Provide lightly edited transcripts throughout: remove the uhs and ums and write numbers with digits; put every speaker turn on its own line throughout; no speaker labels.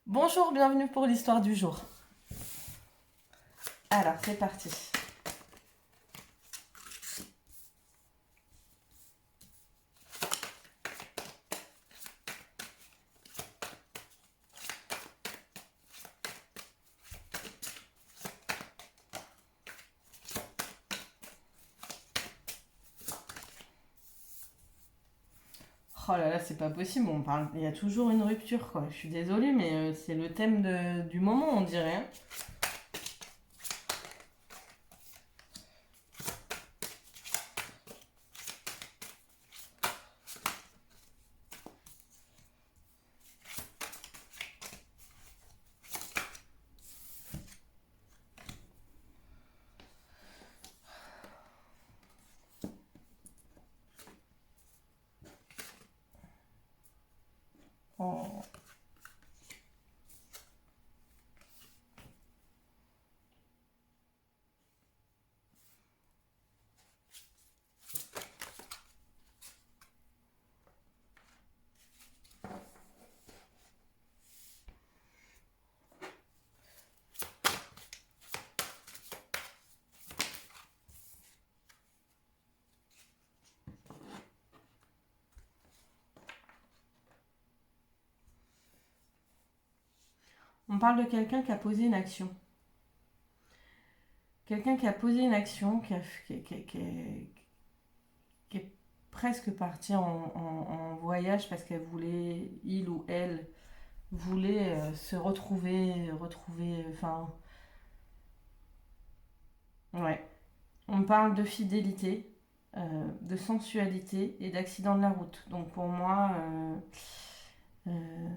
Bonjour, bienvenue pour l'histoire du jour. Alors, c'est parti. Oh là là, c'est pas possible, on parle. Il y a toujours une rupture, quoi. Je suis désolée, mais c'est le thème du moment, on dirait, hein. Oh. On parle de quelqu'un qui a posé une action. Quelqu'un qui a posé une action, qui est presque parti en voyage parce qu'elle voulait, il ou elle, voulait se retrouver, enfin, ouais. On parle de fidélité, de sensualité et d'accident de la route. Donc euh,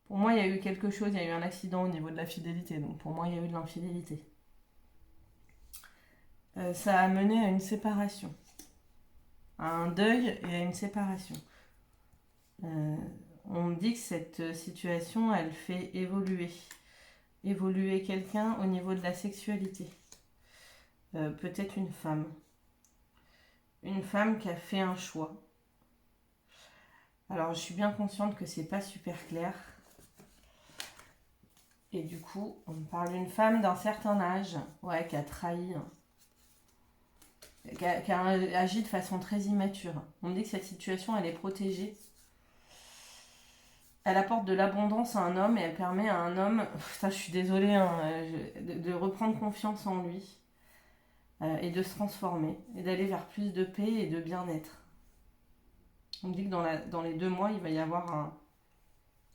pour moi, il y a eu quelque chose, il y a eu un accident au niveau de la fidélité. Donc pour moi, il y a eu de l'infidélité. Ça a mené à une séparation, à un deuil et à une séparation. Euh, on me dit que cette situation, elle fait évoluer quelqu'un au niveau de la sexualité. Peut-être une femme qui a fait un choix. Alors, je suis bien consciente que c'est pas super clair. Et du coup, on me parle d'une femme d'un certain âge, ouais, qui a trahi, qui a agi de façon très immature. On me dit que cette situation, elle est protégée. Elle apporte de l'abondance à un homme et elle permet à un homme, ça je suis désolée, hein, de reprendre confiance en lui et de se transformer et d'aller vers plus de paix et de bien-être. On me dit que dans les 2 mois, il va y avoir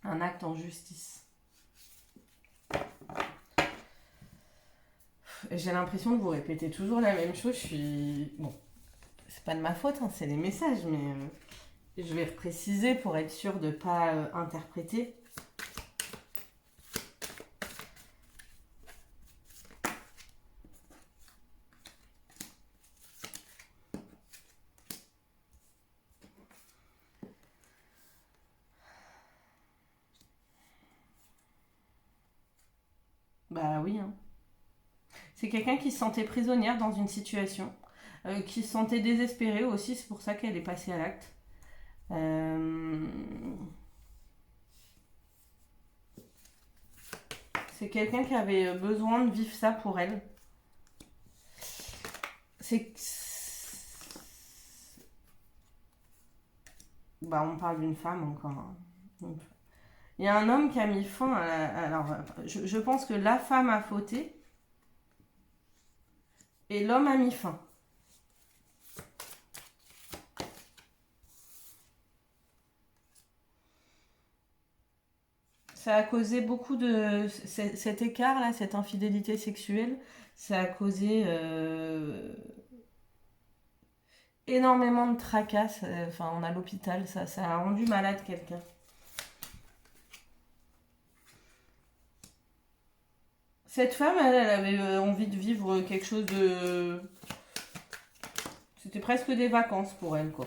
un acte en justice. J'ai l'impression de vous répéter toujours la même chose. Je suis. Bon, c'est pas de ma faute, hein, c'est les messages, mais je vais repréciser pour être sûre de ne pas interpréter. Bah oui, hein. C'est quelqu'un qui se sentait prisonnière dans une situation, qui se sentait désespérée aussi, c'est pour ça qu'elle est passée à l'acte. Euh, C'est quelqu'un qui avait besoin de vivre ça pour elle. C'est. Bah, on parle d'une femme encore, hein. Donc, il y a un homme qui a mis fin alors, je pense que la femme a fauté et l'homme a mis fin. Ça a causé beaucoup de. Cet écart-là, cette infidélité sexuelle, ça a causé énormément de tracas. Enfin, on a l'hôpital, ça a rendu malade quelqu'un. Cette femme, elle avait envie de vivre quelque chose de. C'était presque des vacances pour elle, quoi.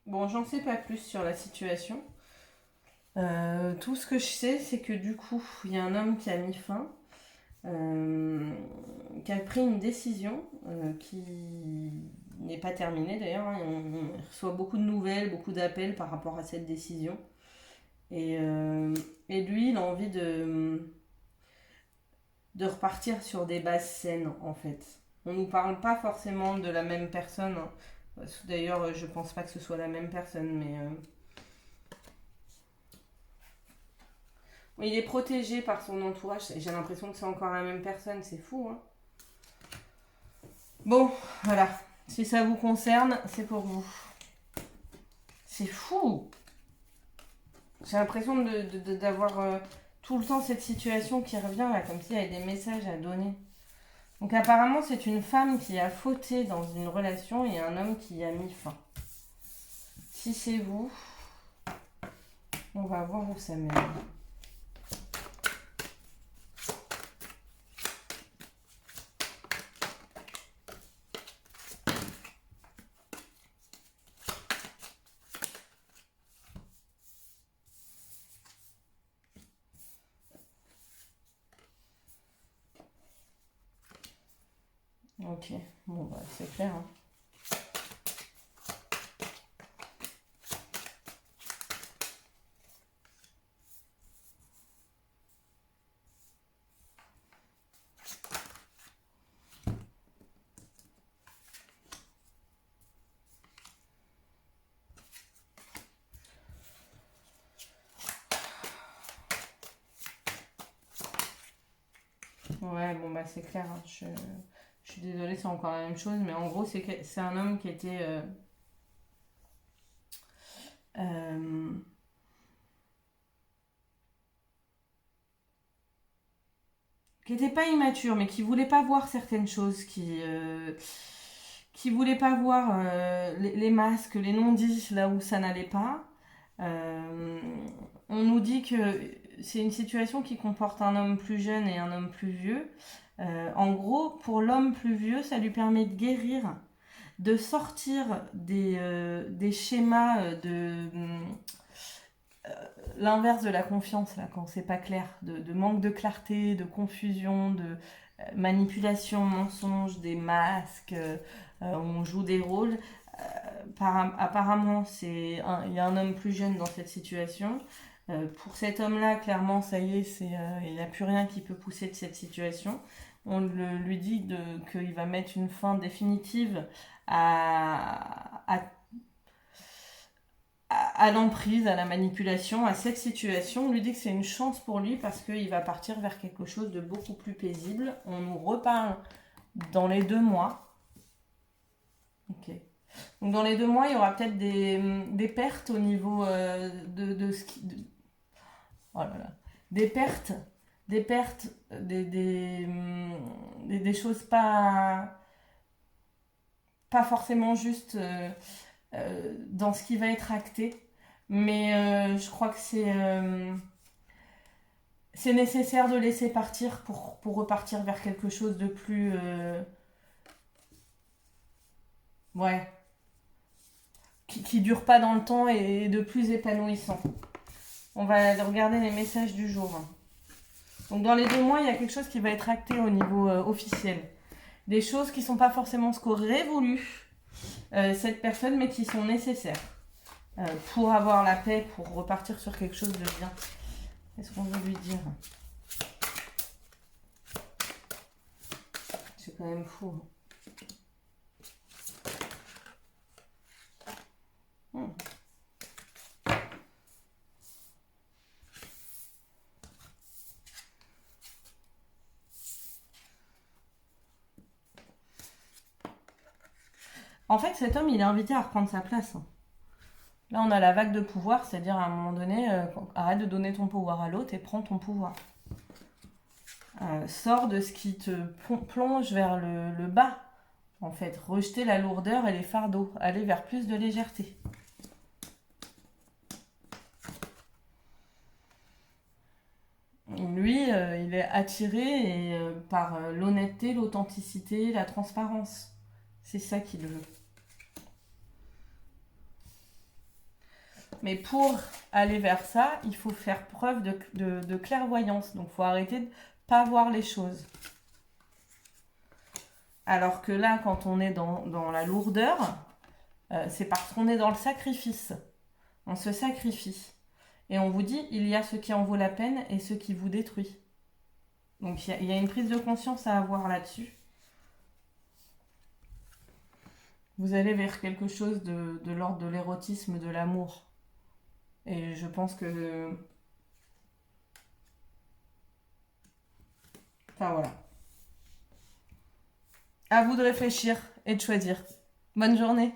Bon, j'en sais pas plus sur la situation. Tout ce que je sais, c'est que du coup, il y a un homme qui a mis fin. qui a pris une décision qui n'est pas terminée d'ailleurs, hein. On reçoit beaucoup de nouvelles, beaucoup d'appels par rapport à cette décision. Et lui, il a envie de repartir sur des bases saines, en fait. On nous parle pas forcément de la même personne, hein. D'ailleurs, je pense pas que ce soit la même personne, mais il est protégé par son entourage. J'ai l'impression que c'est encore la même personne, c'est fou, hein. Bon, voilà. Si ça vous concerne, c'est pour vous. C'est fou. J'ai l'impression d'avoir tout le temps cette situation qui revient là, comme s'il y avait des messages à donner. Donc apparemment, c'est une femme qui a fauté dans une relation et un homme qui y a mis fin. Si c'est vous, on va voir où ça mène. Ok, bon bah c'est clair, hein. Ouais, bon bah c'est clair, hein. Je suis désolée, c'est encore la même chose, mais en gros, c'est un homme qui était euh, qui était pas immature, mais qui voulait pas voir certaines choses, qui voulait pas voir les masques, les non-dits là où ça n'allait pas. Euh, on nous dit que c'est une situation qui comporte un homme plus jeune et un homme plus vieux. En gros, pour l'homme plus vieux, ça lui permet de guérir, de sortir des schémas l'inverse de la confiance, là, quand c'est pas clair, de manque de clarté, de confusion, de manipulation, mensonge, des masques, on joue des rôles. Apparemment, il y a un homme plus jeune dans cette situation. Pour cet homme-là, clairement, ça y est, il n'y a plus rien qui peut pousser de cette situation. On lui dit qu'il va mettre une fin définitive à l'emprise, à la manipulation, à cette situation. On lui dit que c'est une chance pour lui parce qu'il va partir vers quelque chose de beaucoup plus paisible. On nous reparle dans les 2 mois. Ok. Donc dans les 2 mois, il y aura peut-être des pertes au niveau de ce qui... oh là là. Des pertes, des choses pas forcément justes dans ce qui va être acté. Mais je crois que c'est nécessaire de laisser partir pour repartir vers quelque chose de plus... ouais, qui dure pas dans le temps et de plus épanouissant. On va regarder les messages du jour. Donc dans les 2 mois, il y a quelque chose qui va être acté au niveau officiel. Des choses qui sont pas forcément ce qu'aurait voulu cette personne, mais qui sont nécessaires pour avoir la paix, pour repartir sur quelque chose de bien. Qu'est-ce qu'on veut lui dire? C'est quand même fou. En fait, cet homme, il est invité à reprendre sa place. Là, on a la vague de pouvoir, c'est-à-dire à un moment donné, arrête de donner ton pouvoir à l'autre et prends ton pouvoir. Sors de ce qui te plonge vers le bas. En fait, rejeter la lourdeur et les fardeaux, aller vers plus de légèreté. Lui, il est attiré par l'honnêteté, l'authenticité, la transparence. C'est ça qu'il veut. Mais pour aller vers ça, il faut faire preuve de clairvoyance. Donc il faut arrêter de pas voir les choses. Alors que là, quand on est dans la lourdeur, c'est parce qu'on est dans le sacrifice. On se sacrifie. Et on vous dit, il y a ce qui en vaut la peine et ce qui vous détruit. Donc il y a une prise de conscience à avoir là-dessus. Vous allez vers quelque chose de l'ordre de l'érotisme, de l'amour. Et je pense que... Enfin voilà. À vous de réfléchir et de choisir. Bonne journée.